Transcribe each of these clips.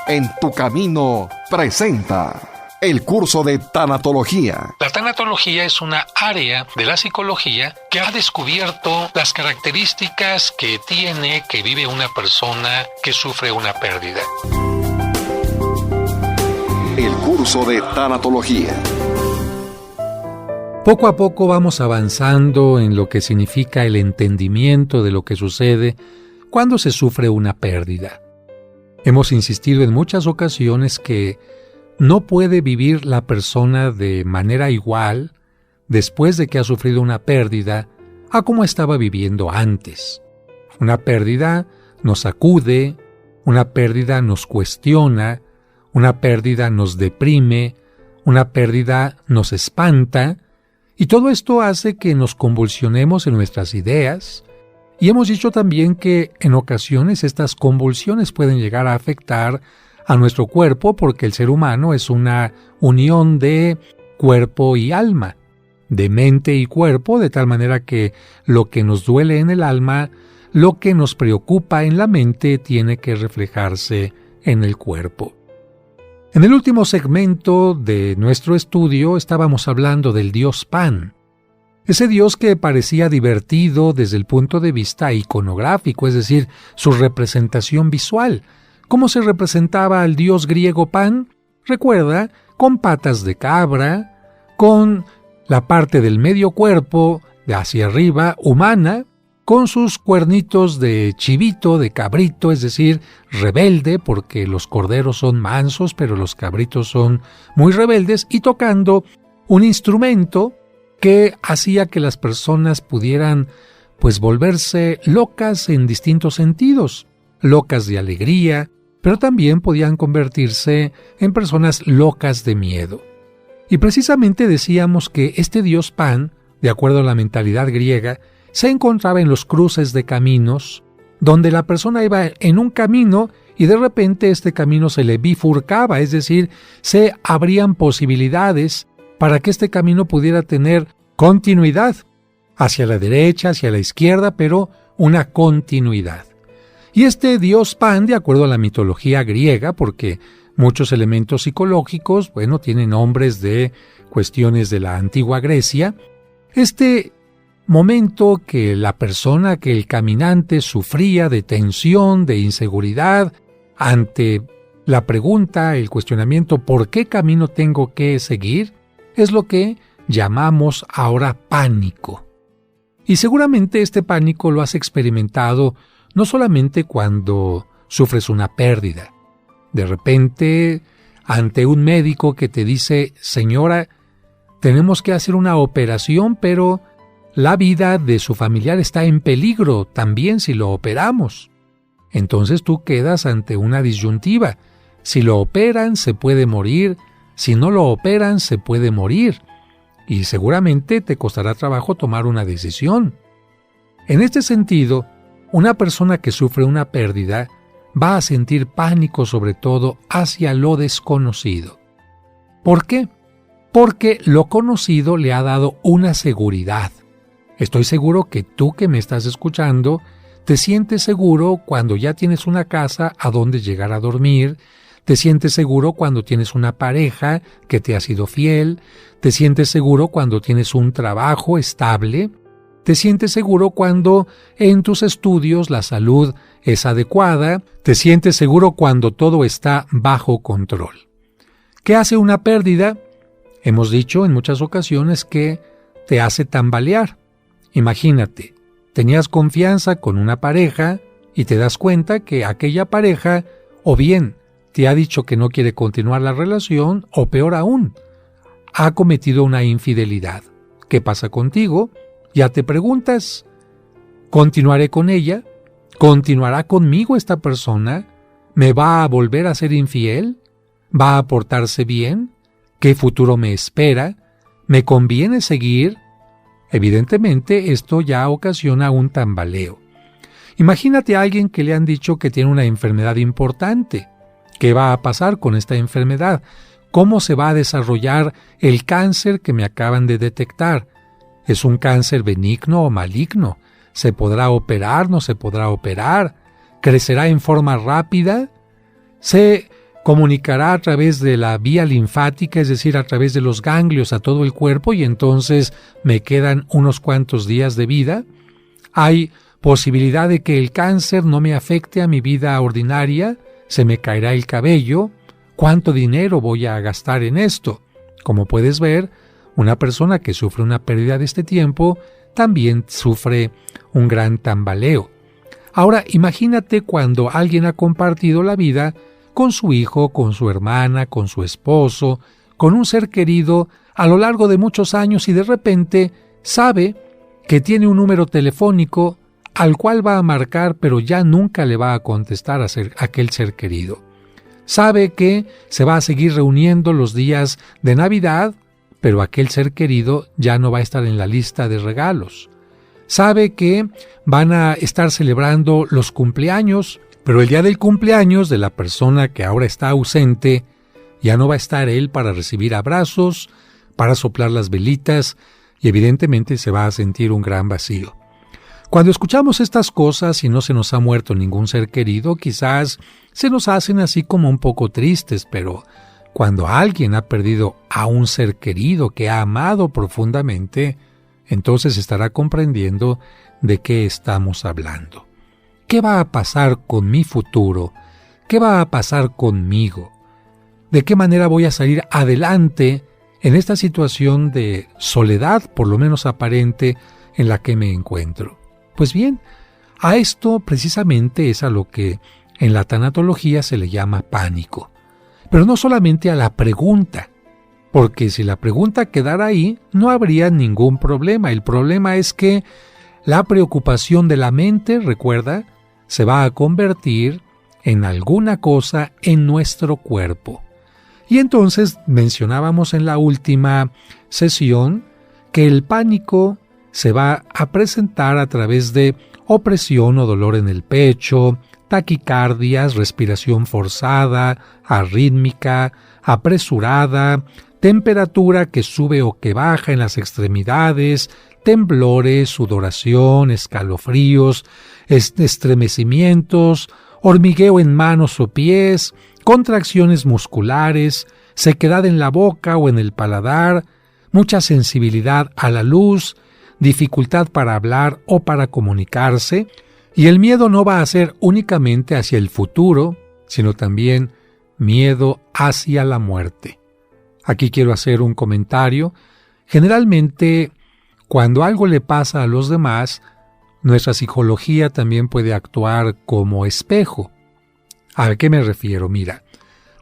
en tu camino presenta el curso de tanatología. La tanatología es una área de la psicología que ha descubierto las características que vive una persona que sufre una pérdida. El curso de tanatología. Poco a poco vamos avanzando en lo que significa el entendimiento de lo que sucede cuando se sufre una pérdida. Hemos insistido en muchas ocasiones que no puede vivir la persona de manera igual después de que ha sufrido una pérdida a como estaba viviendo antes. Una pérdida nos sacude, una pérdida nos cuestiona, una pérdida nos deprime, una pérdida nos espanta, y todo esto hace que nos convulsionemos en nuestras ideas, y hemos dicho también que en ocasiones estas convulsiones pueden llegar a afectar a nuestro cuerpo porque el ser humano es una unión de cuerpo y alma, de mente y cuerpo, de tal manera que lo que nos duele en el alma, lo que nos preocupa en la mente tiene que reflejarse en el cuerpo. En el último segmento de nuestro estudio estábamos hablando del dios Pan, ese dios que parecía divertido desde el punto de vista iconográfico, es decir, su representación visual. ¿Cómo se representaba al dios griego Pan? Recuerda, con patas de cabra, con la parte del medio cuerpo de hacia arriba humana, con sus cuernitos de chivito, de cabrito, es decir, rebelde, porque los corderos son mansos, pero los cabritos son muy rebeldes, y tocando un instrumento que hacía que las personas pudieran, volverse locas en distintos sentidos, locas de alegría, pero también podían convertirse en personas locas de miedo. Y precisamente decíamos que este dios Pan, de acuerdo a la mentalidad griega, se encontraba en los cruces de caminos, donde la persona iba en un camino y de repente este camino se le bifurcaba, es decir, se abrían posibilidades para que este camino pudiera tener continuidad, hacia la derecha, hacia la izquierda, pero una continuidad. Y este dios Pan, de acuerdo a la mitología griega, porque muchos elementos psicológicos, tienen nombres de cuestiones de la antigua Grecia, este momento que la persona, que el caminante sufría de tensión, de inseguridad, ante la pregunta, el cuestionamiento, ¿por qué camino tengo que seguir?, es lo que llamamos ahora pánico. Y seguramente este pánico lo has experimentado no solamente cuando sufres una pérdida. De repente, ante un médico que te dice, señora, tenemos que hacer una operación, pero la vida de su familiar está en peligro también si lo operamos. Entonces tú quedas ante una disyuntiva. Si lo operan, se puede morir. Si no lo operan, se puede morir. Y seguramente te costará trabajo tomar una decisión. En este sentido, una persona que sufre una pérdida va a sentir pánico sobre todo hacia lo desconocido. ¿Por qué? Porque lo conocido le ha dado una seguridad. Estoy seguro que tú que me estás escuchando te sientes seguro cuando ya tienes una casa a donde llegar a dormir, te sientes seguro cuando tienes una pareja que te ha sido fiel, te sientes seguro cuando tienes un trabajo estable, te sientes seguro cuando en tus estudios la salud es adecuada, te sientes seguro cuando todo está bajo control. ¿Qué hace una pérdida? Hemos dicho en muchas ocasiones que te hace tambalear. Imagínate, tenías confianza con una pareja y te das cuenta que aquella pareja o bien te ha dicho que no quiere continuar la relación o peor aún, ha cometido una infidelidad. ¿Qué pasa contigo? Ya te preguntas, ¿continuaré con ella? ¿Continuará conmigo esta persona? ¿Me va a volver a ser infiel? ¿Va a portarse bien? ¿Qué futuro me espera? ¿Me conviene seguir? Evidentemente, esto ya ocasiona un tambaleo. Imagínate a alguien que le han dicho que tiene una enfermedad importante. ¿Qué va a pasar con esta enfermedad? ¿Cómo se va a desarrollar el cáncer que me acaban de detectar? ¿Es un cáncer benigno o maligno? ¿Se podrá operar? ¿No se podrá operar? ¿Crecerá en forma rápida? ¿Se comunicará a través de la vía linfática, es decir, a través de los ganglios a todo el cuerpo, y entonces me quedan unos cuantos días de vida. Hay posibilidad de que el cáncer no me afecte a mi vida ordinaria, se me caerá el cabello. ¿Cuánto dinero voy a gastar en esto? Como puedes ver, una persona que sufre una pérdida de este tiempo también sufre un gran tambaleo. Ahora, imagínate cuando alguien ha compartido la vida con su hijo, con su hermana, con su esposo, con un ser querido a lo largo de muchos años, y de repente sabe que tiene un número telefónico al cual va a marcar, pero ya nunca le va a contestar a aquel ser querido. Sabe que se va a seguir reuniendo los días de Navidad, pero aquel ser querido ya no va a estar en la lista de regalos. Sabe que van a estar celebrando los cumpleaños, pero el día del cumpleaños de la persona que ahora está ausente, ya no va a estar él para recibir abrazos, para soplar las velitas, y evidentemente se va a sentir un gran vacío. Cuando escuchamos estas cosas y no se nos ha muerto ningún ser querido, quizás se nos hacen así como un poco tristes, pero cuando alguien ha perdido a un ser querido que ha amado profundamente, entonces estará comprendiendo de qué estamos hablando. ¿Qué va a pasar con mi futuro? ¿Qué va a pasar conmigo? ¿De qué manera voy a salir adelante en esta situación de soledad, por lo menos aparente, en la que me encuentro? Pues bien, a esto precisamente es a lo que en la tanatología se le llama pánico. Pero no solamente a la pregunta, porque si la pregunta quedara ahí, no habría ningún problema. El problema es que la preocupación de la mente, recuerda, se va a convertir en alguna cosa en nuestro cuerpo. Y entonces mencionábamos en la última sesión que el pánico se va a presentar a través de opresión o dolor en el pecho, taquicardias, respiración forzada, arrítmica, apresurada, temperatura que sube o que baja en las extremidades, temblores, sudoración, escalofríos, estremecimientos, hormigueo en manos o pies, contracciones musculares, sequedad en la boca o en el paladar, mucha sensibilidad a la luz, dificultad para hablar o para comunicarse, y el miedo no va a ser únicamente hacia el futuro, sino también miedo hacia la muerte. Aquí quiero hacer un comentario. Generalmente, cuando algo le pasa a los demás, nuestra psicología también puede actuar como espejo. ¿A qué me refiero? Mira,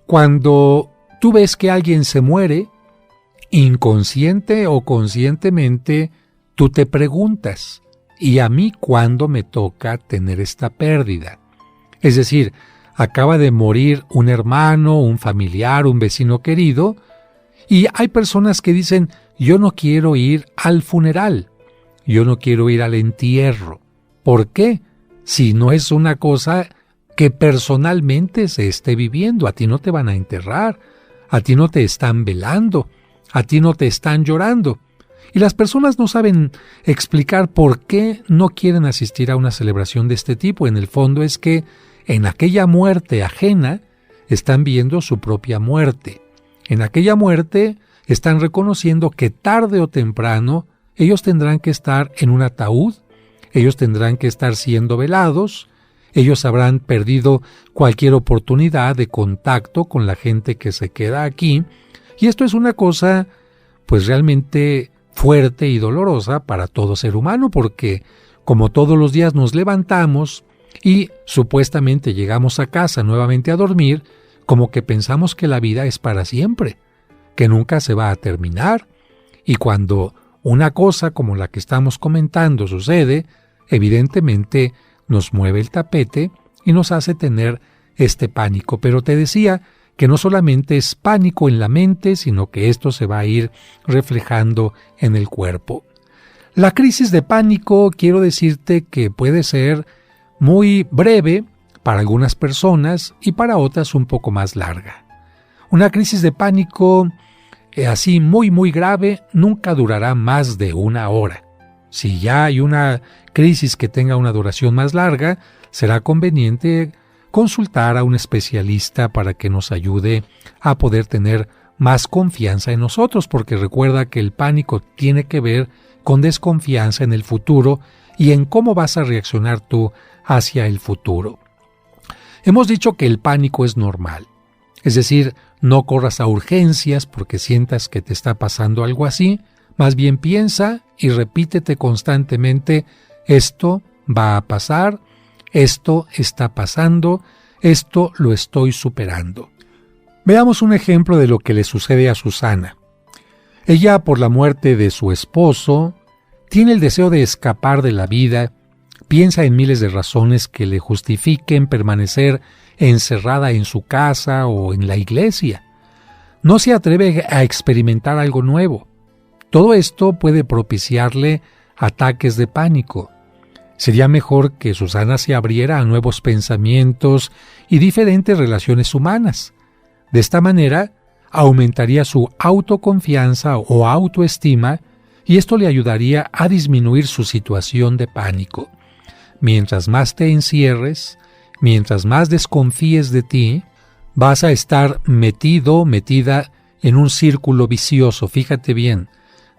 cuando tú ves que alguien se muere, inconsciente o conscientemente, tú te preguntas, ¿y a mí cuándo me toca tener esta pérdida? Es decir, acaba de morir un hermano, un familiar, un vecino querido, y hay personas que dicen, yo no quiero ir al funeral, yo no quiero ir al entierro. ¿Por qué? Si no es una cosa que personalmente se esté viviendo, a ti no te van a enterrar, a ti no te están velando, a ti no te están llorando. Y las personas no saben explicar por qué no quieren asistir a una celebración de este tipo. En el fondo es que en aquella muerte ajena están viendo su propia muerte. En aquella muerte están reconociendo que tarde o temprano ellos tendrán que estar en un ataúd, ellos tendrán que estar siendo velados, ellos habrán perdido cualquier oportunidad de contacto con la gente que se queda aquí. Y esto es una cosa pues realmente fuerte y dolorosa para todo ser humano, porque como todos los días nos levantamos y supuestamente llegamos a casa nuevamente a dormir, como que pensamos que la vida es para siempre, que nunca se va a terminar, y cuando una cosa como la que estamos comentando sucede, evidentemente nos mueve el tapete y nos hace tener este pánico. Pero te decía que no solamente es pánico en la mente, sino que esto se va a ir reflejando en el cuerpo. La crisis de pánico, quiero decirte que puede ser muy breve para algunas personas y para otras un poco más larga. Una crisis de pánico así muy grave nunca durará más de 1 hora. Si ya hay una crisis que tenga una duración más larga, será conveniente consultar a un especialista para que nos ayude a poder tener más confianza en nosotros, porque recuerda que el pánico tiene que ver con desconfianza en el futuro y en cómo vas a reaccionar tú hacia el futuro. Hemos dicho que el pánico es normal, es decir, no corras a urgencias porque sientas que te está pasando algo así, más bien piensa y repítete constantemente: esto va a pasar, esto está pasando, esto lo estoy superando. Veamos un ejemplo de lo que le sucede a Susana. Ella, por la muerte de su esposo, tiene el deseo de escapar de la vida, piensa en miles de razones que le justifiquen permanecer encerrada en su casa o en la iglesia. No se atreve a experimentar algo nuevo. Todo esto puede propiciarle ataques de pánico. Sería mejor que Susana se abriera a nuevos pensamientos y diferentes relaciones humanas. De esta manera, aumentaría su autoconfianza o autoestima y esto le ayudaría a disminuir su situación de pánico. Mientras más te encierres, mientras más desconfíes de ti, vas a estar metida en un círculo vicioso. Fíjate bien,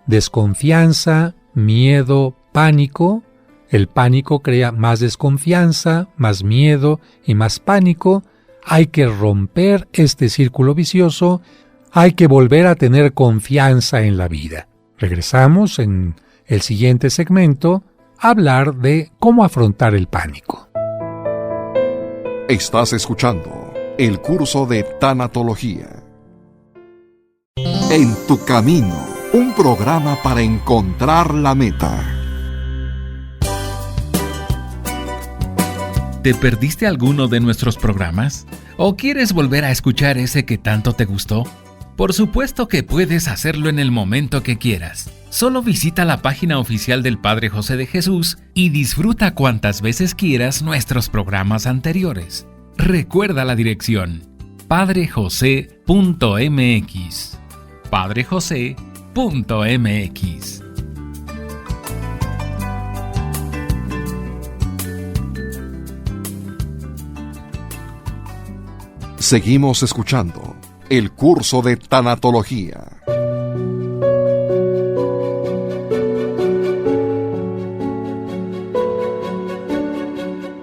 desconfianza, miedo, pánico. El pánico crea más desconfianza, más miedo y más pánico. Hay que romper este círculo vicioso, hay que volver a tener confianza en la vida. Regresamos en el siguiente segmento a hablar de cómo afrontar el pánico. Estás escuchando el curso de tanatología. En tu camino, un programa para encontrar la meta. ¿Te perdiste alguno de nuestros programas? ¿O quieres volver a escuchar ese que tanto te gustó? Por supuesto que puedes hacerlo en el momento que quieras. Solo visita la página oficial del Padre José de Jesús y disfruta cuantas veces quieras nuestros programas anteriores. Recuerda la dirección: padrejose.mx. padrejose.mx. Seguimos escuchando el curso de tanatología.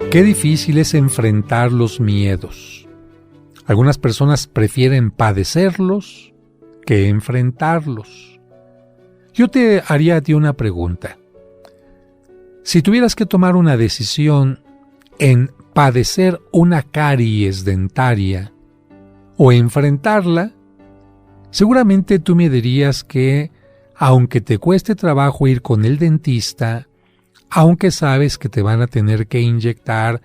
Qué difícil es enfrentar los miedos. Algunas personas prefieren padecerlos que enfrentarlos. Yo te haría a ti una pregunta. Si tuvieras que tomar una decisión en padecer una caries dentaria o enfrentarla, seguramente tú me dirías que, aunque te cueste trabajo ir con el dentista, aunque sabes que te van a tener que inyectar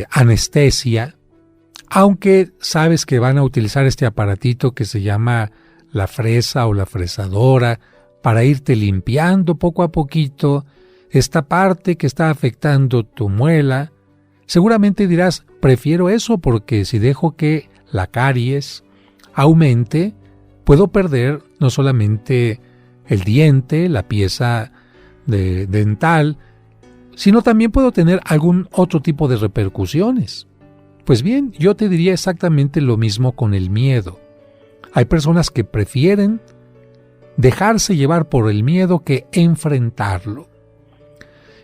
anestesia, aunque sabes que van a utilizar este aparatito que se llama la fresa o la fresadora para irte limpiando poco a poquito esta parte que está afectando tu muela, seguramente dirás: prefiero eso porque si dejo que la caries aumente, puedo perder no solamente el diente, la pieza dental, sino también puedo tener algún otro tipo de repercusiones. Pues bien, yo te diría exactamente lo mismo con el miedo. Hay personas que prefieren dejarse llevar por el miedo que enfrentarlo.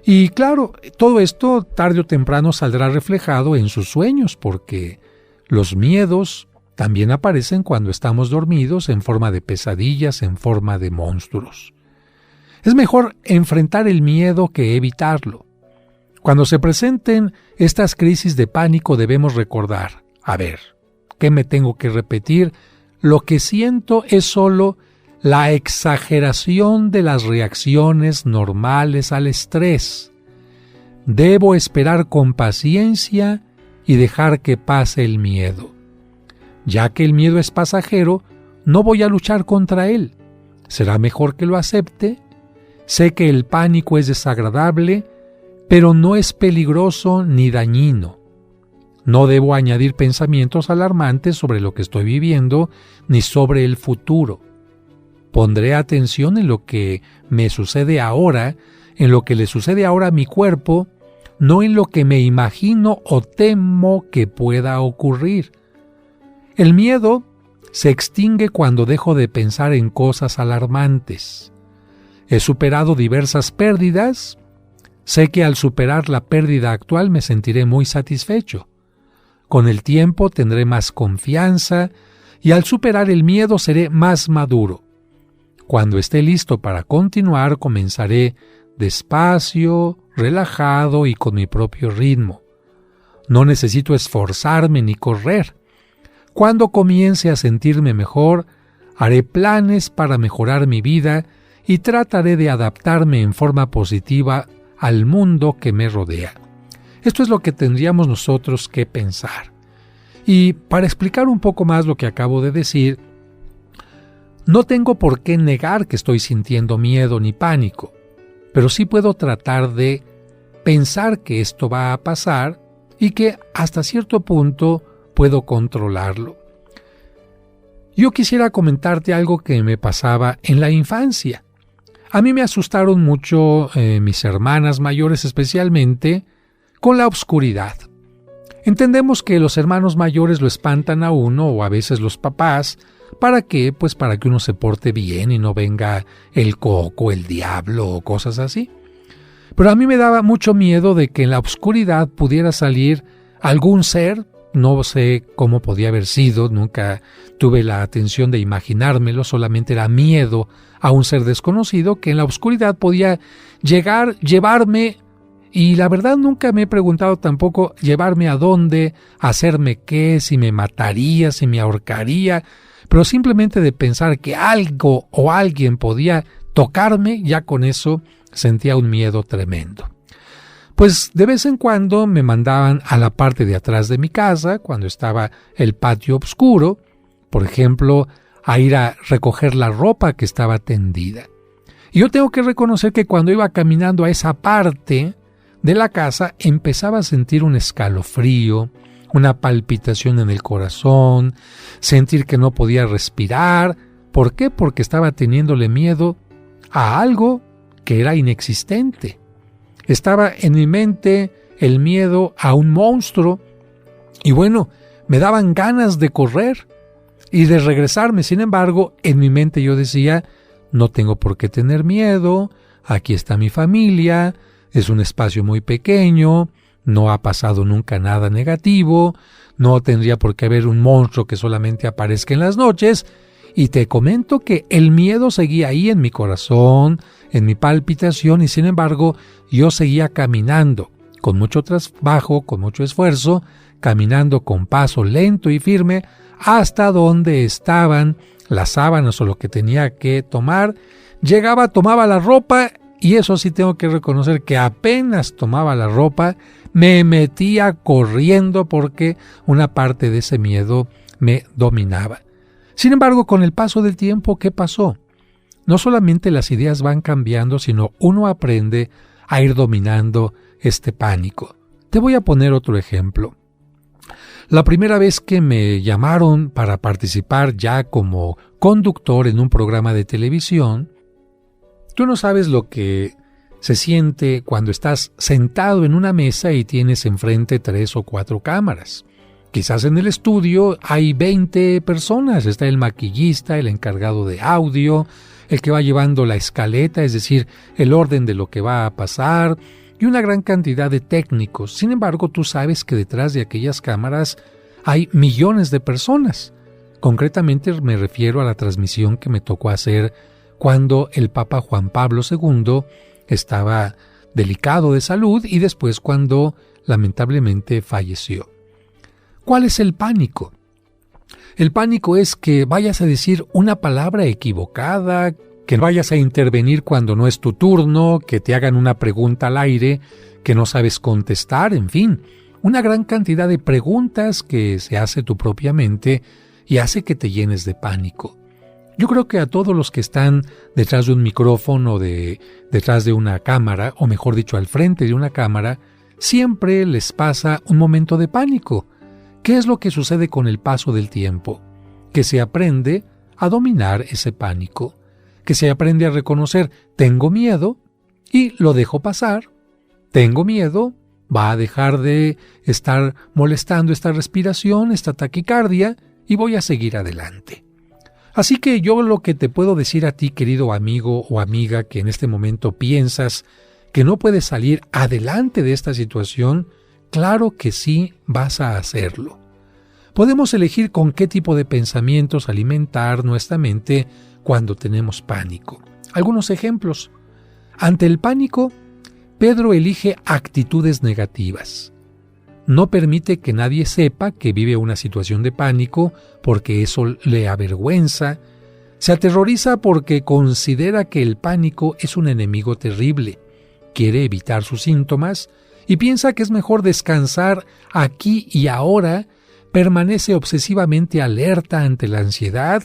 Y claro, todo esto tarde o temprano saldrá reflejado en sus sueños, porque los miedos también aparecen cuando estamos dormidos en forma de pesadillas, en forma de monstruos. Es mejor enfrentar el miedo que evitarlo. Cuando se presenten estas crisis de pánico debemos recordar: a ver, ¿qué me tengo que repetir? Lo que siento es solo la exageración de las reacciones normales al estrés. Debo esperar con paciencia y dejar que pase el miedo. Ya que el miedo es pasajero, no voy a luchar contra él. Será mejor que lo acepte. Sé que el pánico es desagradable, pero no es peligroso ni dañino. No debo añadir pensamientos alarmantes sobre lo que estoy viviendo ni sobre el futuro. Pondré atención en lo que me sucede ahora, en lo que le sucede ahora a mi cuerpo, no en lo que me imagino o temo que pueda ocurrir. El miedo se extingue cuando dejo de pensar en cosas alarmantes. He superado diversas pérdidas. Sé que al superar la pérdida actual me sentiré muy satisfecho. Con el tiempo tendré más confianza y al superar el miedo seré más maduro. Cuando esté listo para continuar, comenzaré despacio, relajado y con mi propio ritmo. No necesito esforzarme ni correr. Cuando comience a sentirme mejor, haré planes para mejorar mi vida y trataré de adaptarme en forma positiva al mundo que me rodea. Esto es lo que tendríamos nosotros que pensar. Y para explicar un poco más lo que acabo de decir, no tengo por qué negar que estoy sintiendo miedo ni pánico, pero sí puedo tratar de pensar que esto va a pasar y que hasta cierto punto puedo controlarlo. Yo quisiera comentarte algo que me pasaba en la infancia. A mí me asustaron mucho mis hermanas mayores, especialmente con la oscuridad. Entendemos que los hermanos mayores lo espantan a uno, o a veces los papás. ¿Para qué? Pues para que uno se porte bien y no venga el coco, el diablo o cosas así. Pero a mí me daba mucho miedo de que en la oscuridad pudiera salir algún ser. No sé cómo podía haber sido, nunca tuve la atención de imaginármelo, solamente era miedo a un ser desconocido que en la oscuridad podía llegar, llevarme, y la verdad nunca me he preguntado tampoco llevarme a dónde, hacerme qué, si me mataría, si me ahorcaría, pero simplemente de pensar que algo o alguien podía tocarme, ya con eso sentía un miedo tremendo. Pues de vez en cuando me mandaban a la parte de atrás de mi casa, cuando estaba el patio oscuro, por ejemplo, a ir a recoger la ropa que estaba tendida. Y yo tengo que reconocer que cuando iba caminando a esa parte de la casa, empezaba a sentir un escalofrío, una palpitación en el corazón, sentir que no podía respirar. ¿Por qué? Porque estaba teniéndole miedo a algo que era inexistente. Estaba en mi mente el miedo a un monstruo y bueno, me daban ganas de correr y de regresarme. Sin embargo, en mi mente yo decía, no tengo por qué tener miedo, aquí está mi familia, es un espacio muy pequeño, no ha pasado nunca nada negativo, no tendría por qué haber un monstruo que solamente aparezca en las noches. Y te comento que el miedo seguía ahí en mi corazón, en mi palpitación, y sin embargo yo seguía caminando, con mucho trabajo, con mucho esfuerzo, caminando con paso lento y firme, hasta donde estaban las sábanas o lo que tenía que tomar. Llegaba, tomaba la ropa, y eso sí tengo que reconocer que apenas tomaba la ropa, me metía corriendo porque una parte de ese miedo me dominaba. Sin embargo, con el paso del tiempo, ¿qué pasó? No solamente las ideas van cambiando, sino uno aprende a ir dominando este pánico. Te voy a poner otro ejemplo. La primera vez que me llamaron para participar ya como conductor en un programa de televisión, tú no sabes lo que se siente cuando estás sentado en una mesa y tienes enfrente 3 o 4 cámaras. Quizás en el estudio hay 20 personas, está el maquillista, el encargado de audio, el que va llevando la escaleta, es decir, el orden de lo que va a pasar, y una gran cantidad de técnicos. Sin embargo, tú sabes que detrás de aquellas cámaras hay millones de personas. Concretamente me refiero a la transmisión que me tocó hacer cuando el Papa Juan Pablo II estaba delicado de salud y después cuando lamentablemente falleció. ¿Cuál es el pánico? El pánico es que vayas a decir una palabra equivocada, que vayas a intervenir cuando no es tu turno, que te hagan una pregunta al aire que no sabes contestar, en fin, una gran cantidad de preguntas que se hace tu propia mente y hace que te llenes de pánico. Yo creo que a todos los que están detrás de un micrófono, detrás de una cámara, o mejor dicho, al frente de una cámara, siempre les pasa un momento de pánico. ¿Qué es lo que sucede con el paso del tiempo? Que se aprende a dominar ese pánico, que se aprende a reconocer, tengo miedo y lo dejo pasar, tengo miedo Va a dejar de estar molestando esta respiración, esta taquicardia, y voy a seguir adelante. Así que yo lo que te puedo decir a ti, querido amigo o amiga, que en este momento piensas que no puedes salir adelante de esta situación, claro que sí vas a hacerlo. Podemos elegir con qué tipo de pensamientos alimentar nuestra mente cuando tenemos pánico. Algunos ejemplos. Ante el pánico, Pedro elige actitudes negativas. No permite que nadie sepa que vive una situación de pánico porque eso le avergüenza. Se aterroriza porque considera que el pánico es un enemigo terrible. Quiere evitar sus síntomas y piensa que es mejor descansar aquí y ahora. Permanece obsesivamente alerta ante la ansiedad.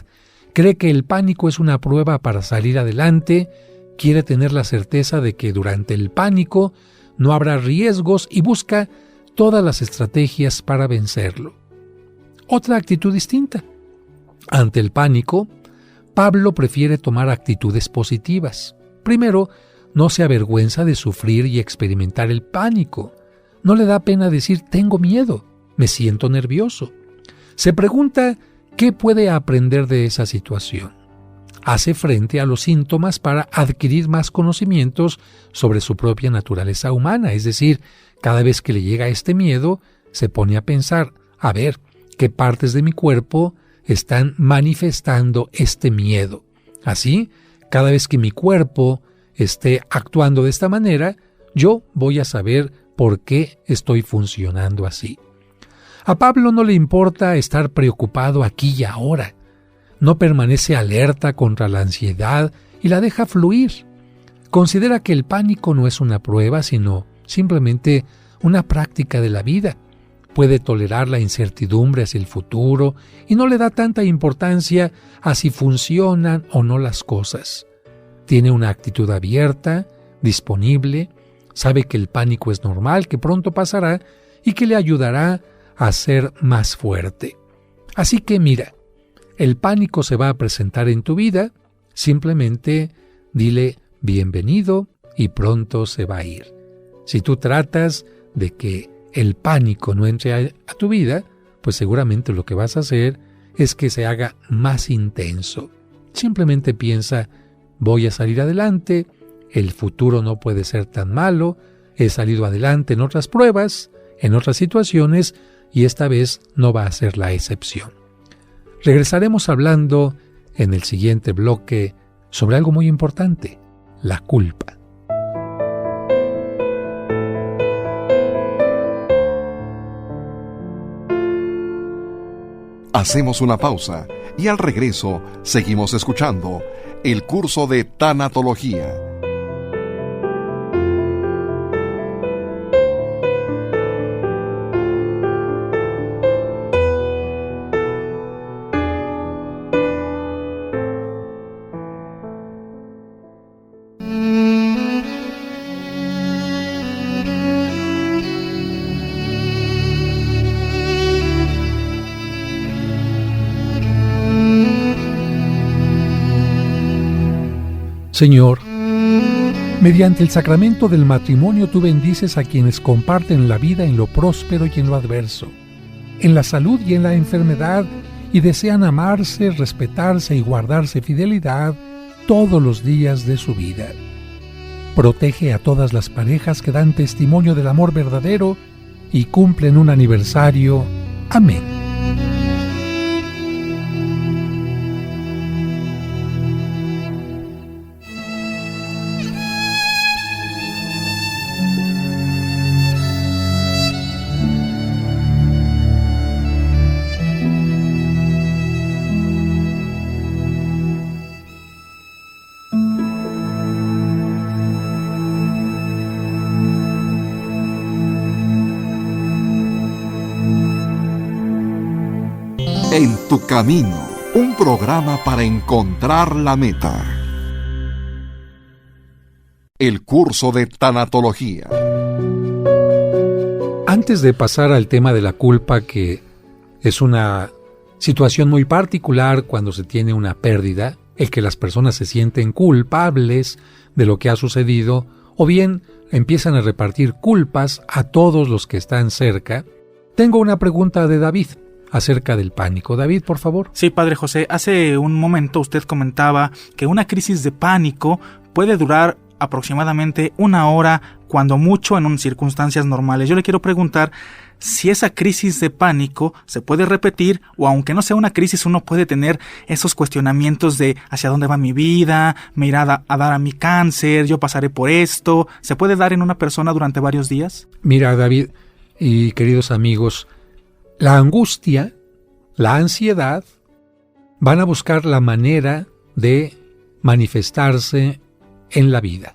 Cree que el pánico es una prueba para salir adelante. Quiere tener la certeza de que durante el pánico no habrá riesgos y busca todas las estrategias para vencerlo. Otra actitud distinta. Ante el pánico, Pablo prefiere tomar actitudes positivas. Primero, no se avergüenza de sufrir y experimentar el pánico. No le da pena decir tengo miedo, me siento nervioso. Se pregunta qué puede aprender de esa situación. Hace frente a los síntomas para adquirir más conocimientos sobre su propia naturaleza humana, es decir, cada vez que le llega este miedo, se pone a pensar, a ver, ¿qué partes de mi cuerpo están manifestando este miedo? Así, cada vez que mi cuerpo esté actuando de esta manera, yo voy a saber por qué estoy funcionando así. A Pablo no le importa estar preocupado aquí y ahora. No permanece alerta contra la ansiedad y la deja fluir. Considera que el pánico no es una prueba, sino simplemente una práctica de la vida. Puede tolerar la incertidumbre hacia el futuro y no le da tanta importancia a si funcionan o no las cosas. Tiene una actitud abierta, disponible, sabe que el pánico es normal, que pronto pasará y que le ayudará a ser más fuerte. Así que mira, el pánico se va a presentar en tu vida, simplemente dile bienvenido y pronto se va a ir. Si tú tratas de que el pánico no entre a tu vida, pues seguramente lo que vas a hacer es que se haga más intenso. Simplemente piensa, voy a salir adelante, el futuro no puede ser tan malo, he salido adelante en otras pruebas, en otras situaciones, y esta vez no va a ser la excepción. Regresaremos hablando en el siguiente bloque sobre algo muy importante, la culpa. Hacemos una pausa y al regreso seguimos escuchando el curso de tanatología. Señor, mediante el sacramento del matrimonio tú bendices a quienes comparten la vida en lo próspero y en lo adverso, en la salud y en la enfermedad, y desean amarse, respetarse y guardarse fidelidad todos los días de su vida. Protege a todas las parejas que dan testimonio del amor verdadero y cumplen un aniversario. Amén. En tu camino, un programa para encontrar la meta. El curso de tanatología. Antes de pasar al tema de la culpa, que es una situación muy particular cuando se tiene una pérdida, el que las personas se sienten culpables de lo que ha sucedido o bien empiezan a repartir culpas a todos los que están cerca. Tengo una pregunta de David acerca del pánico. David, por favor. Sí, Padre José, hace un momento usted comentaba que una crisis de pánico puede durar aproximadamente 1 hora, cuando mucho en circunstancias normales. Yo le quiero preguntar si esa crisis de pánico se puede repetir, o aunque no sea una crisis, uno puede tener esos cuestionamientos de hacia dónde va mi vida, me irá a dar a mi cáncer, yo pasaré por esto. ¿Se puede dar en una persona durante varios días? Mira, David y queridos amigos, la angustia, la ansiedad van a buscar la manera de manifestarse en la vida.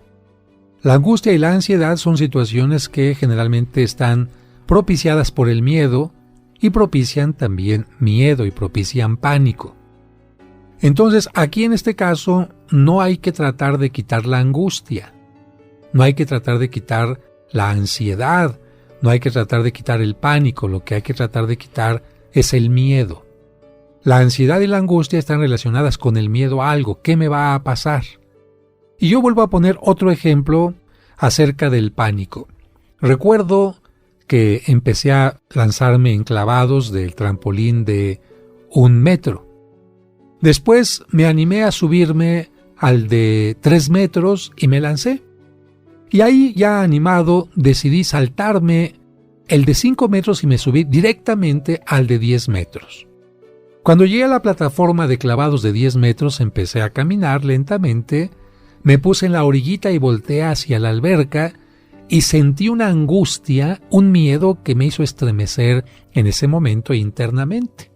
La angustia y la ansiedad son situaciones que generalmente están propiciadas por el miedo y propician también miedo y propician pánico. Entonces, aquí en este caso no hay que tratar de quitar la angustia, no hay que tratar de quitar la ansiedad, no hay que tratar de quitar el pánico, lo que hay que tratar de quitar es el miedo. La ansiedad y la angustia están relacionadas con el miedo a algo. ¿Qué me va a pasar? Y yo vuelvo a poner otro ejemplo acerca del pánico. Recuerdo que empecé a lanzarme en clavados del trampolín de 1 metro. Después me animé a subirme al de 3 metros y me lancé. Y ahí, ya animado, decidí saltarme el de 5 metros y me subí directamente al de 10 metros. Cuando llegué a la plataforma de clavados de 10 metros, empecé a caminar lentamente. Me puse en la orillita y volteé hacia la alberca y sentí una angustia, un miedo que me hizo estremecer en ese momento internamente.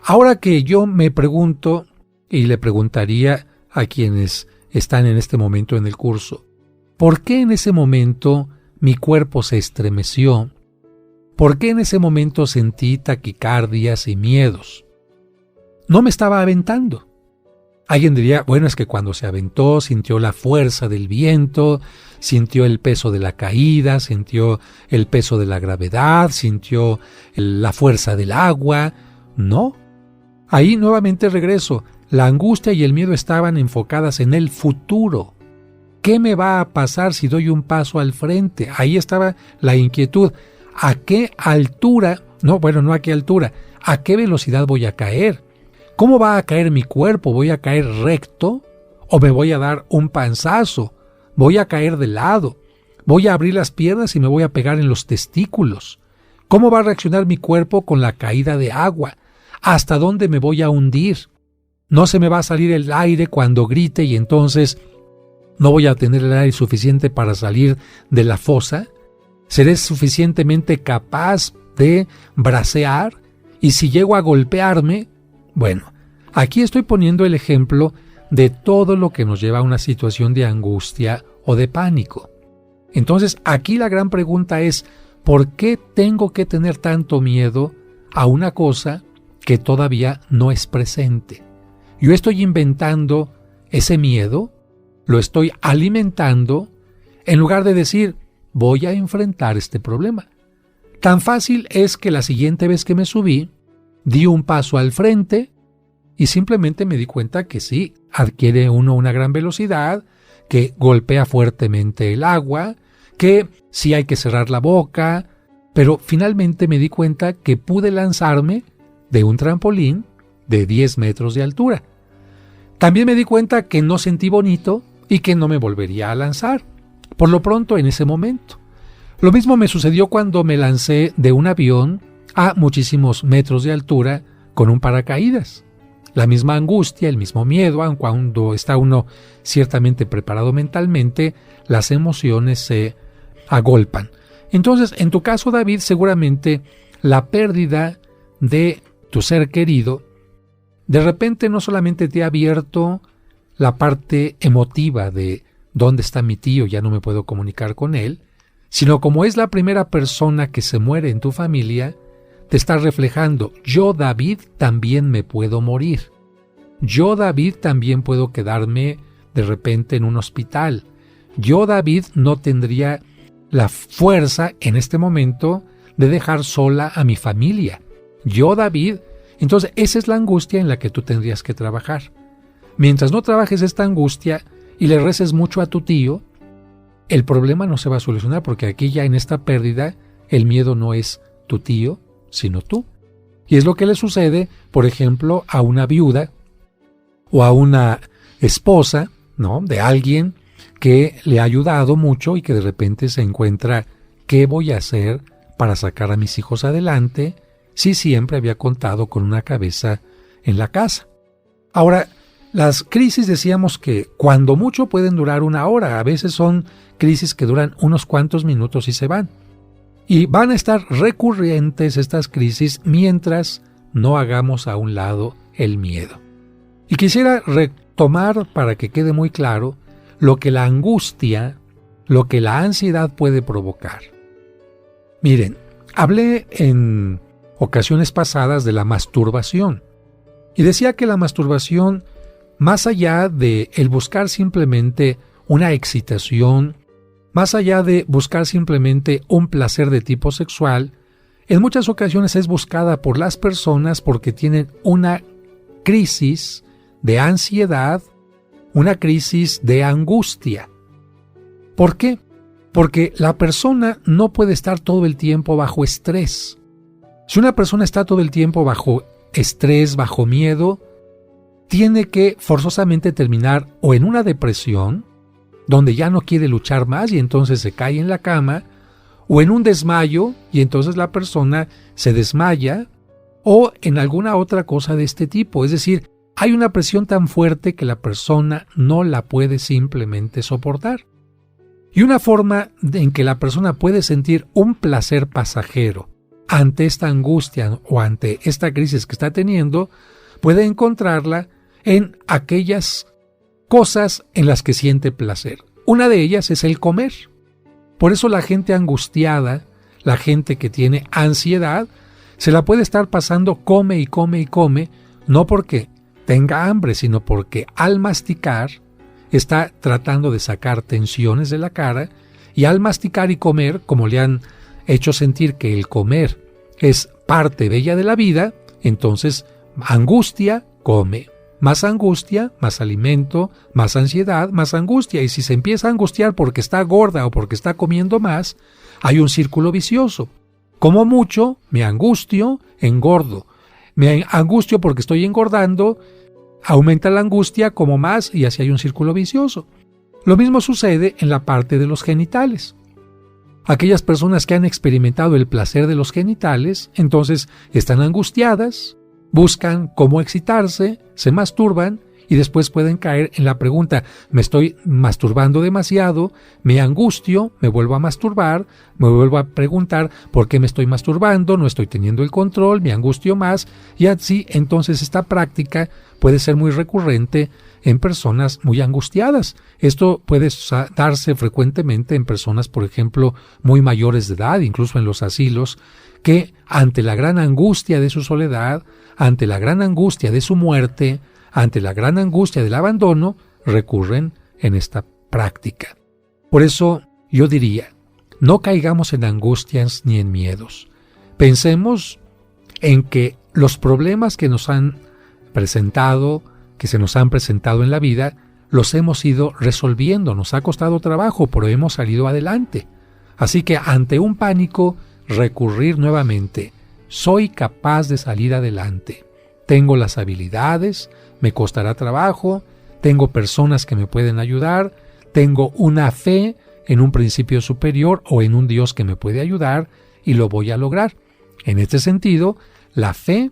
Ahora que yo me pregunto, y le preguntaría a quienes están en este momento en el curso, ¿por qué en ese momento mi cuerpo se estremeció? ¿Por qué en ese momento sentí taquicardias y miedos? No me estaba aventando. Alguien diría, bueno, es que cuando se aventó sintió la fuerza del viento, sintió el peso de la caída, sintió el peso de la gravedad, sintió la fuerza del agua. No. Ahí nuevamente regreso. La angustia y el miedo estaban enfocadas en el futuro. ¿Qué me va a pasar si doy un paso al frente? Ahí estaba la inquietud. ¿A qué altura? No a qué altura. ¿A qué velocidad voy a caer? ¿Cómo va a caer mi cuerpo? ¿Voy a caer recto? ¿O me voy a dar un panzazo? ¿Voy a caer de lado? ¿Voy a abrir las piernas y me voy a pegar en los testículos? ¿Cómo va a reaccionar mi cuerpo con la caída de agua? ¿Hasta dónde me voy a hundir? ¿No se me va a salir el aire cuando grite y entonces no voy a tener el aire suficiente para salir de la fosa? ¿Seré suficientemente capaz de bracear? Y si llego a golpearme, bueno, aquí estoy poniendo el ejemplo de todo lo que nos lleva a una situación de angustia o de pánico. Entonces, aquí la gran pregunta es, ¿por qué tengo que tener tanto miedo a una cosa que todavía no es presente? Yo estoy inventando ese miedo, lo estoy alimentando, en lugar de decir, voy a enfrentar este problema. Tan fácil es que la siguiente vez que me subí, di un paso al frente y simplemente me di cuenta que sí, adquiere uno una gran velocidad, que golpea fuertemente el agua, que sí hay que cerrar la boca, pero finalmente me di cuenta que pude lanzarme de un trampolín de 10 metros de altura. También me di cuenta que no sentí bonito y que no me volvería a lanzar, por lo pronto en ese momento. Lo mismo me sucedió cuando me lancé de un avión a muchísimos metros de altura con un paracaídas. La misma angustia, el mismo miedo, aun cuando está uno ciertamente preparado mentalmente, las emociones se agolpan. Entonces, en tu caso, David, seguramente la pérdida de tu ser querido, de repente no solamente te ha abierto la parte emotiva de ¿dónde está mi tío? Ya no me puedo comunicar con él, sino como es la primera persona que se muere en tu familia, te está reflejando, yo, David, también me puedo morir. Yo, David, también puedo quedarme de repente en un hospital. Yo, David, no tendría la fuerza en este momento de dejar sola a mi familia. Yo, David. Entonces, esa es la angustia en la que tú tendrías que trabajar. Mientras no trabajes esta angustia y le reces mucho a tu tío, el problema no se va a solucionar, porque aquí ya en esta pérdida el miedo no es tu tío, sino tú. Y es lo que le sucede, por ejemplo, a una viuda o a una esposa, ¿no?, de alguien que le ha ayudado mucho y que de repente se encuentra: ¿qué voy a hacer para sacar a mis hijos adelante si siempre había contado con una cabeza en la casa? Ahora, las crisis, decíamos que cuando mucho pueden durar una hora, a veces son crisis que duran unos cuantos minutos y se van. Y van a estar recurrentes estas crisis mientras no hagamos a un lado el miedo. Y quisiera retomar, para que quede muy claro, lo que la angustia, lo que la ansiedad puede provocar. Miren, hablé en ocasiones pasadas de la masturbación. Y decía que la masturbación, más allá de el buscar simplemente una excitación, más allá de buscar simplemente un placer de tipo sexual, en muchas ocasiones es buscada por las personas porque tienen una crisis de ansiedad, una crisis de angustia. ¿Por qué? Porque la persona no puede estar todo el tiempo bajo estrés. Si una persona está todo el tiempo bajo estrés, bajo miedo, tiene que forzosamente terminar o en una depresión, donde ya no quiere luchar más y entonces se cae en la cama, o en un desmayo y entonces la persona se desmaya, o en alguna otra cosa de este tipo. Es decir, hay una presión tan fuerte que la persona no la puede simplemente soportar. Y una forma en que la persona puede sentir un placer pasajero ante esta angustia o ante esta crisis que está teniendo, puede encontrarla en aquellas cosas en las que siente placer. Una de ellas es el comer. Por eso la gente angustiada, la gente que tiene ansiedad, se la puede estar pasando come y come y come, no porque tenga hambre, sino porque al masticar está tratando de sacar tensiones de la cara, y al masticar y comer, como le han hecho sentir que el comer es parte bella de la vida, entonces angustia, come. Más angustia, más alimento, más ansiedad, más angustia. Y si se empieza a angustiar porque está gorda o porque está comiendo más, hay un círculo vicioso. Como mucho, me angustio, engordo. Me angustio porque estoy engordando, aumenta la angustia, como más, y así hay un círculo vicioso. Lo mismo sucede en la parte de los genitales. Aquellas personas que han experimentado el placer de los genitales, entonces están angustiadas, buscan cómo excitarse, se masturban y después pueden caer en la pregunta: me estoy masturbando demasiado, me angustio, me vuelvo a masturbar, me vuelvo a preguntar por qué me estoy masturbando, no estoy teniendo el control, me angustio más, y así entonces esta práctica puede ser muy recurrente en personas muy angustiadas. Esto puede darse frecuentemente en personas, por ejemplo, muy mayores de edad, incluso en los asilos, que ante la gran angustia de su soledad, ante la gran angustia de su muerte, ante la gran angustia del abandono, recurren en esta práctica. Por eso yo diría, no caigamos en angustias ni en miedos. Pensemos en que los problemas que nos han presentado, que se nos han presentado en la vida, los hemos ido resolviendo. Nos ha costado trabajo, pero hemos salido adelante. Así que ante un pánico, recurrir nuevamente: soy capaz de salir adelante. Tengo las habilidades, me costará trabajo, tengo personas que me pueden ayudar, tengo una fe en un principio superior o en un Dios que me puede ayudar y lo voy a lograr. En este sentido, la fe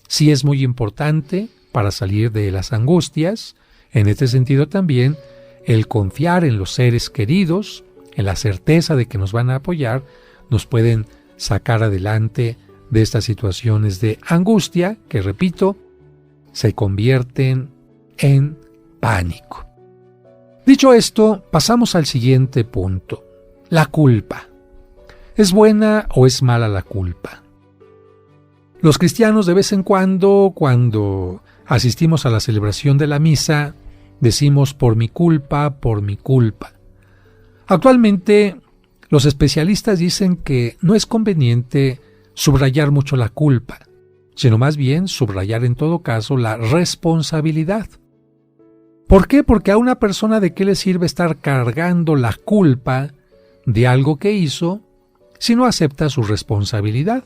sí es muy importante para salir de las angustias. En este sentido también, el confiar en los seres queridos, en la certeza de que nos van a apoyar, nos pueden sacar adelante de estas situaciones de angustia que, repito, se convierten en pánico. Dicho esto, pasamos al siguiente punto: la culpa. ¿Es buena o es mala la culpa? Los cristianos, de vez en cuando asistimos a la celebración de la misa, decimos: por mi culpa, por mi culpa. Actualmente, los especialistas dicen que no es conveniente subrayar mucho la culpa, sino más bien subrayar en todo caso la responsabilidad. ¿Por qué? Porque a una persona ¿de qué le sirve estar cargando la culpa de algo que hizo si no acepta su responsabilidad?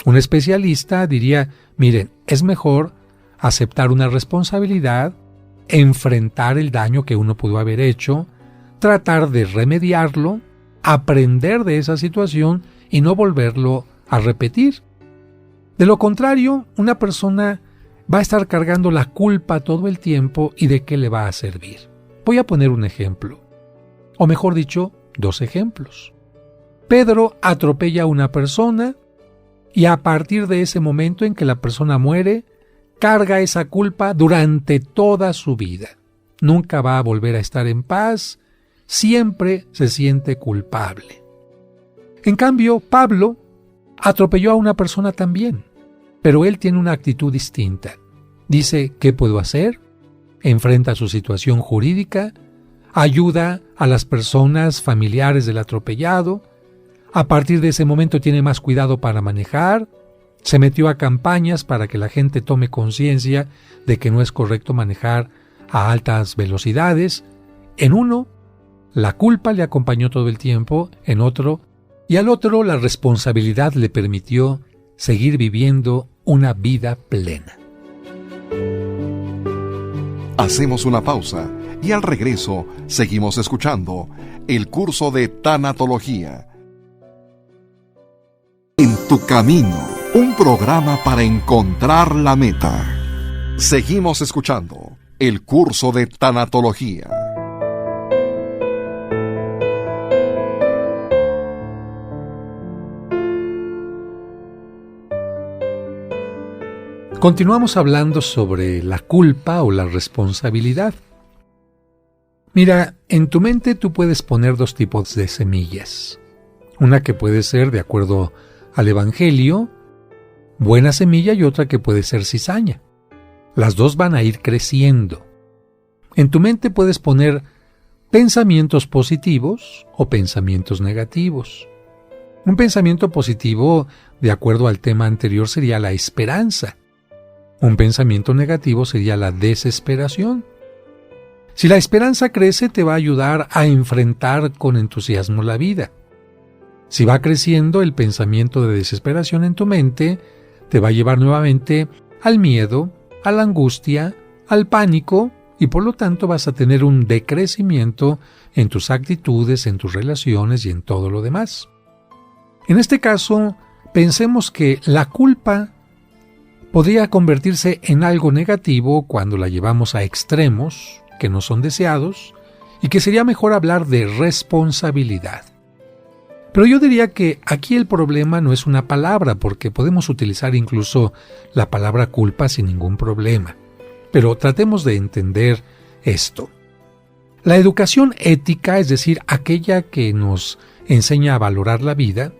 Un especialista diría, miren, es mejor aceptar una responsabilidad, enfrentar el daño que uno pudo haber hecho, tratar de remediarlo, aprender de esa situación y no volverlo a repetir. De lo contrario, una persona va a estar cargando la culpa todo el tiempo y ¿de qué le va a servir? Voy a poner un ejemplo, o mejor dicho, 2 ejemplos. Pedro atropella a una persona y a partir de ese momento en que la persona muere, carga esa culpa durante toda su vida. Nunca va a volver a estar en paz, siempre se siente culpable. En cambio, Pablo atropelló a una persona también, pero él tiene una actitud distinta. Dice, ¿qué puedo hacer? Enfrenta su situación jurídica, ayuda a las personas familiares del atropellado. A partir de ese momento tiene más cuidado para manejar, se metió a campañas para que la gente tome conciencia de que no es correcto manejar a altas velocidades. En uno, la culpa le acompañó todo el tiempo, en otro, y al otro la responsabilidad le permitió seguir viviendo una vida plena. Hacemos una pausa y al regreso seguimos escuchando el curso de tanatología. En tu camino, un programa para encontrar la meta. Seguimos escuchando el curso de tanatología. Continuamos hablando sobre la culpa o la responsabilidad. Mira, en tu mente tú puedes poner 2 tipos de semillas. Una que puede ser, de acuerdo al Evangelio, buena semilla y otra que puede ser cizaña. Las 2 van a ir creciendo. En tu mente puedes poner pensamientos positivos o pensamientos negativos. Un pensamiento positivo, de acuerdo al tema anterior, sería la esperanza. Un pensamiento negativo sería la desesperación. Si la esperanza crece, te va a ayudar a enfrentar con entusiasmo la vida. Si va creciendo el pensamiento de desesperación en tu mente, te va a llevar nuevamente al miedo, a la angustia, al pánico, y por lo tanto vas a tener un decrecimiento en tus actitudes, en tus relaciones y en todo lo demás. En este caso, pensemos que la culpa podría convertirse en algo negativo cuando la llevamos a extremos que no son deseados y que sería mejor hablar de responsabilidad. Pero yo diría que aquí el problema no es una palabra, porque podemos utilizar incluso la palabra culpa sin ningún problema. Pero tratemos de entender esto. La educación ética, es decir, aquella que nos enseña a valorar la vida,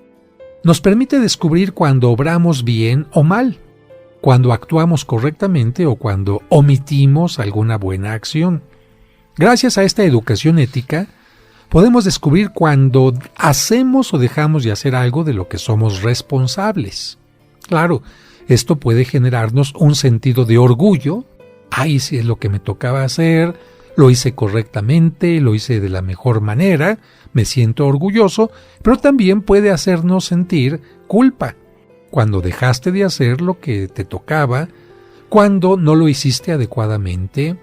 nos permite descubrir cuando obramos bien o mal, cuando actuamos correctamente o cuando omitimos alguna buena acción. Gracias a esta educación ética, podemos descubrir cuando hacemos o dejamos de hacer algo de lo que somos responsables. Claro, esto puede generarnos un sentido de orgullo. Ay, si es lo que me tocaba hacer, lo hice correctamente, lo hice de la mejor manera, me siento orgulloso, pero también puede hacernos sentir culpa. Cuando dejaste de hacer lo que te tocaba, cuando no lo hiciste adecuadamente,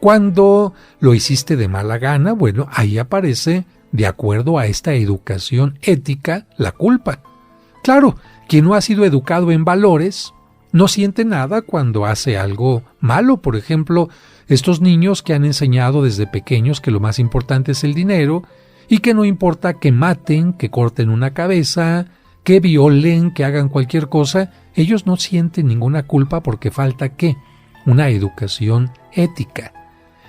cuando lo hiciste de mala gana, bueno, ahí aparece, de acuerdo a esta educación ética, la culpa. Claro, quien no ha sido educado en valores no siente nada cuando hace algo malo. Por ejemplo, estos niños que han enseñado desde pequeños que lo más importante es el dinero y que no importa que maten, que corten una cabeza, que violen, que hagan cualquier cosa, ellos no sienten ninguna culpa porque falta ¿qué? Una educación ética.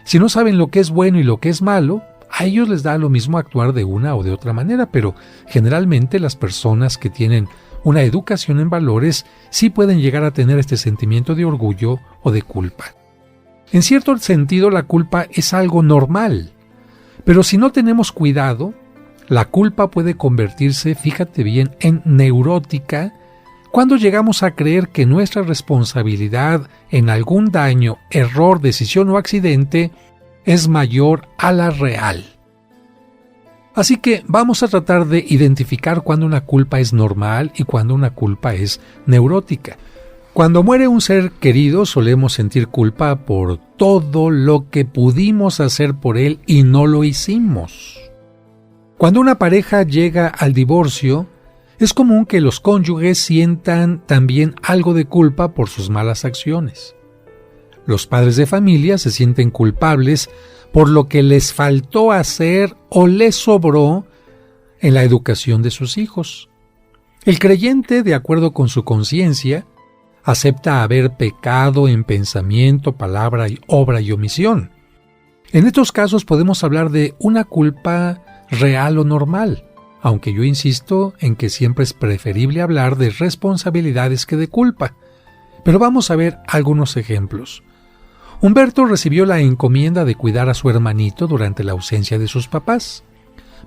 Si no saben lo que es bueno y lo que es malo, a ellos les da lo mismo actuar de una o de otra manera, pero generalmente las personas que tienen una educación en valores sí pueden llegar a tener este sentimiento de orgullo o de culpa. En cierto sentido, la culpa es algo normal, pero si no tenemos cuidado, la culpa puede convertirse, fíjate bien, en neurótica cuando llegamos a creer que nuestra responsabilidad en algún daño, error, decisión o accidente es mayor a la real. Así que vamos a tratar de identificar cuándo una culpa es normal y cuándo una culpa es neurótica. Cuando muere un ser querido solemos sentir culpa por todo lo que pudimos hacer por él y no lo hicimos. Cuando una pareja llega al divorcio, es común que los cónyuges sientan también algo de culpa por sus malas acciones. Los padres de familia se sienten culpables por lo que les faltó hacer o les sobró en la educación de sus hijos. El creyente, de acuerdo con su conciencia, acepta haber pecado en pensamiento, palabra, obra y omisión. En estos casos podemos hablar de una culpa real o normal, aunque yo insisto en que siempre es preferible hablar de responsabilidades que de culpa. Pero vamos a ver algunos ejemplos. Humberto recibió la encomienda de cuidar a su hermanito durante la ausencia de sus papás.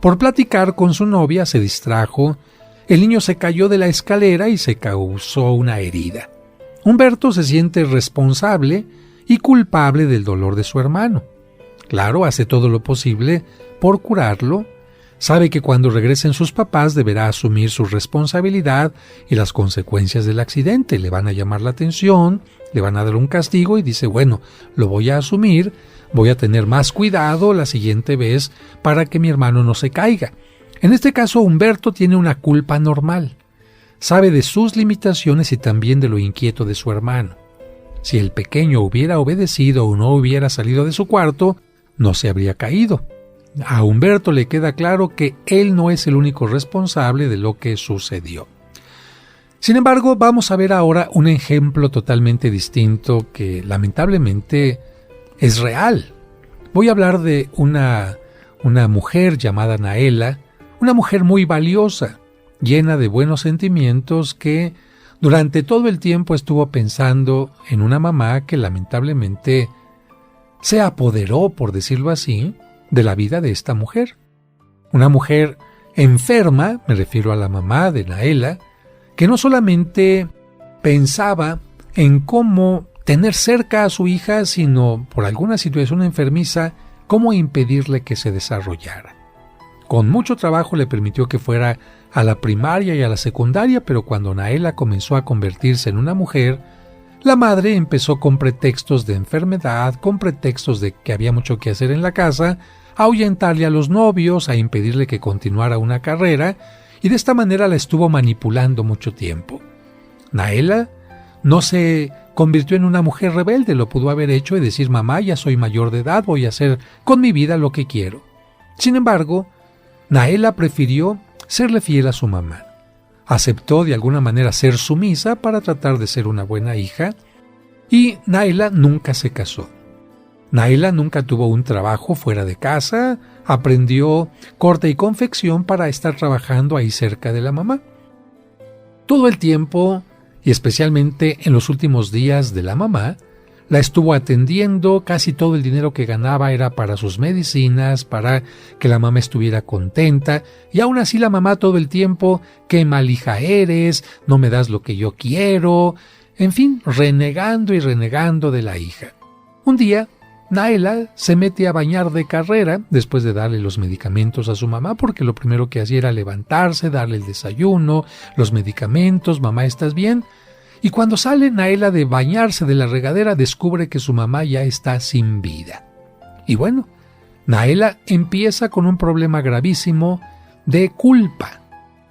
Por platicar con su novia se distrajo, el niño se cayó de la escalera y se causó una herida. Humberto se siente responsable y culpable del dolor de su hermano. Claro, hace todo lo posible por curarlo. Sabe que cuando regresen sus papás deberá asumir su responsabilidad y las consecuencias del accidente. Le van a llamar la atención, le van a dar un castigo y dice, bueno, lo voy a asumir, voy a tener más cuidado la siguiente vez para que mi hermano no se caiga. En este caso, Humberto tiene una culpa normal. Sabe de sus limitaciones y también de lo inquieto de su hermano. Si el pequeño hubiera obedecido o no hubiera salido de su cuarto, no se habría caído. A Humberto le queda claro que él no es el único responsable de lo que sucedió. Sin embargo, vamos a ver ahora un ejemplo totalmente distinto que lamentablemente es real. Voy a hablar de una mujer llamada Naela, una mujer muy valiosa, llena de buenos sentimientos que durante todo el tiempo estuvo pensando en una mamá que lamentablemente se apoderó, por decirlo así, de la vida de esta mujer. Una mujer enferma, me refiero a la mamá de Naela, que no solamente pensaba en cómo tener cerca a su hija, sino por alguna situación enfermiza, cómo impedirle que se desarrollara. Con mucho trabajo le permitió que fuera a la primaria y a la secundaria, pero cuando Naela comenzó a convertirse en una mujer, la madre empezó con pretextos de enfermedad, con pretextos de que había mucho que hacer en la casa, a ahuyentarle a los novios, a impedirle que continuara una carrera, y de esta manera la estuvo manipulando mucho tiempo. Naela no se convirtió en una mujer rebelde, lo pudo haber hecho y decir, mamá, ya soy mayor de edad, voy a hacer con mi vida lo que quiero. Sin embargo, Naela prefirió serle fiel a su mamá. Aceptó de alguna manera ser sumisa para tratar de ser una buena hija, y Naela nunca se casó. Naela nunca tuvo un trabajo fuera de casa, aprendió corte y confección para estar trabajando ahí cerca de la mamá. Todo el tiempo, y especialmente en los últimos días de la mamá, la estuvo atendiendo. Casi todo el dinero que ganaba era para sus medicinas, para que la mamá estuviera contenta, y aún así la mamá todo el tiempo, qué mal hija eres, no me das lo que yo quiero, en fin, renegando y renegando de la hija. Un día, Naela se mete a bañar de carrera después de darle los medicamentos a su mamá, porque lo primero que hacía era levantarse, darle el desayuno, los medicamentos, mamá, ¿estás bien? Y cuando sale Naela de bañarse de la regadera, descubre que su mamá ya está sin vida. Y bueno, Naela empieza con un problema gravísimo de culpa.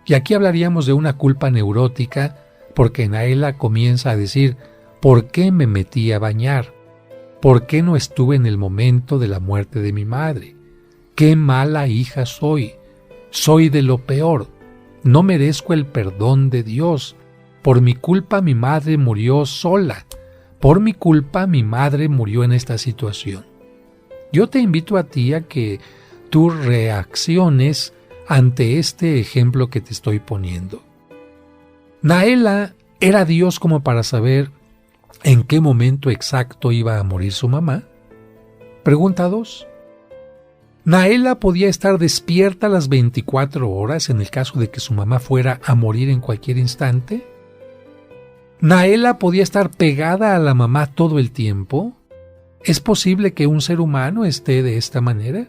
Y aquí hablaríamos de una culpa neurótica, porque Naela comienza a decir, ¿por qué me metí a bañar? ¿Por qué no estuve en el momento de la muerte de mi madre? ¡Qué mala hija soy! Soy de lo peor. No merezco el perdón de Dios. Por mi culpa mi madre murió sola. Por mi culpa mi madre murió en esta situación. Yo te invito a ti a que tú reacciones ante este ejemplo que te estoy poniendo. Naela era Dios como para saber en qué momento exacto iba a morir su mamá. Pregunta 2. ¿Naela podía estar despierta las 24 horas en el caso de que su mamá fuera a morir en cualquier instante? ¿Naela podía estar pegada a la mamá todo el tiempo? ¿Es posible que un ser humano esté de esta manera?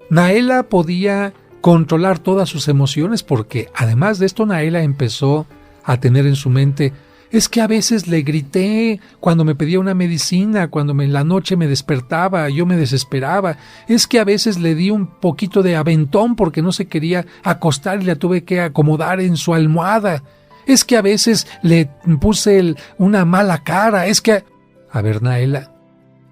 Naela podía controlar todas sus emociones porque, además de esto, Naela empezó a tener en su mente: es que a veces le grité cuando me pedía una medicina, cuando en la noche me despertaba, yo me desesperaba. Es que a veces le di un poquito de aventón porque no se quería acostar y la tuve que acomodar en su almohada. Es que a veces le puse una mala cara. Es que... A ver, Naela,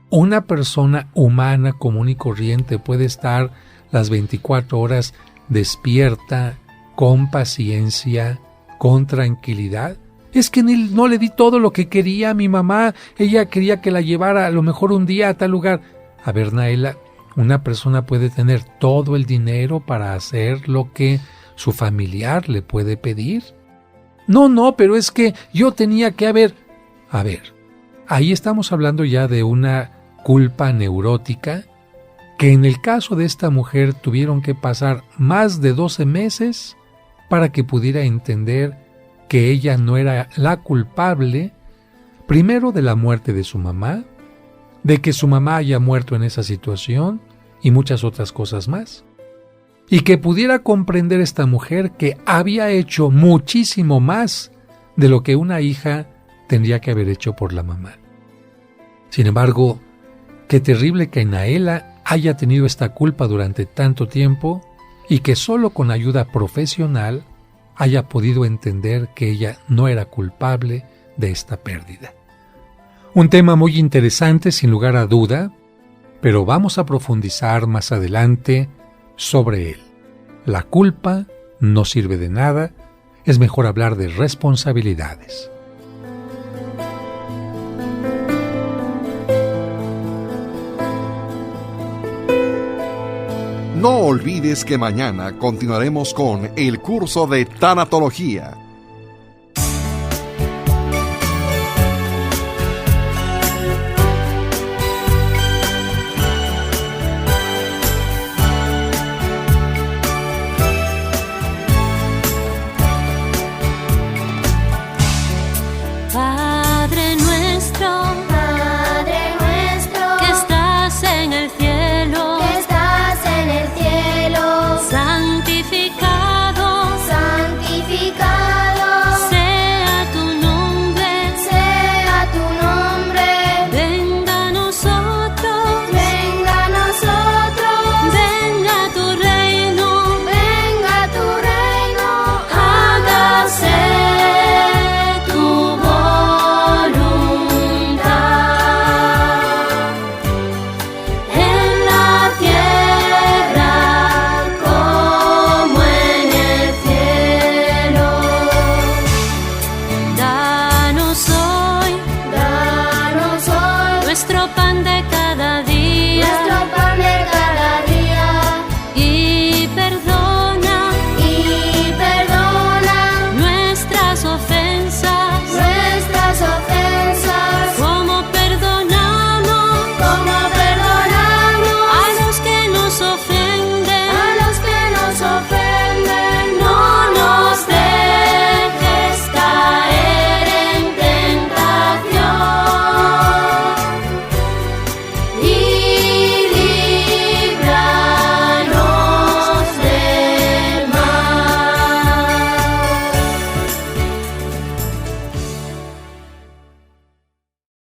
una persona humana común y corriente puede estar las 24 horas despierta, con paciencia, con tranquilidad. Es que no le di todo lo que quería a mi mamá. Ella quería que la llevara a lo mejor un día a tal lugar. A ver, Naela, una persona puede tener todo el dinero para hacer lo que su familiar le puede pedir. No, pero es que yo tenía que haber... A ver, ahí estamos hablando ya de una culpa neurótica que en el caso de esta mujer tuvieron que pasar más de 12 meses para que pudiera entender que ella no era la culpable, primero de la muerte de su mamá, de que su mamá haya muerto en esa situación y muchas otras cosas más. Y que pudiera comprender esta mujer que había hecho muchísimo más de lo que una hija tendría que haber hecho por la mamá. Sin embargo, qué terrible que Naela haya tenido esta culpa durante tanto tiempo y que solo con ayuda profesional haya podido entender que ella no era culpable de esta pérdida. Un tema muy interesante, sin lugar a duda, pero vamos a profundizar más adelante sobre él. La culpa no sirve de nada, es mejor hablar de responsabilidades. No olvides que mañana continuaremos con el curso de tanatología. Bye.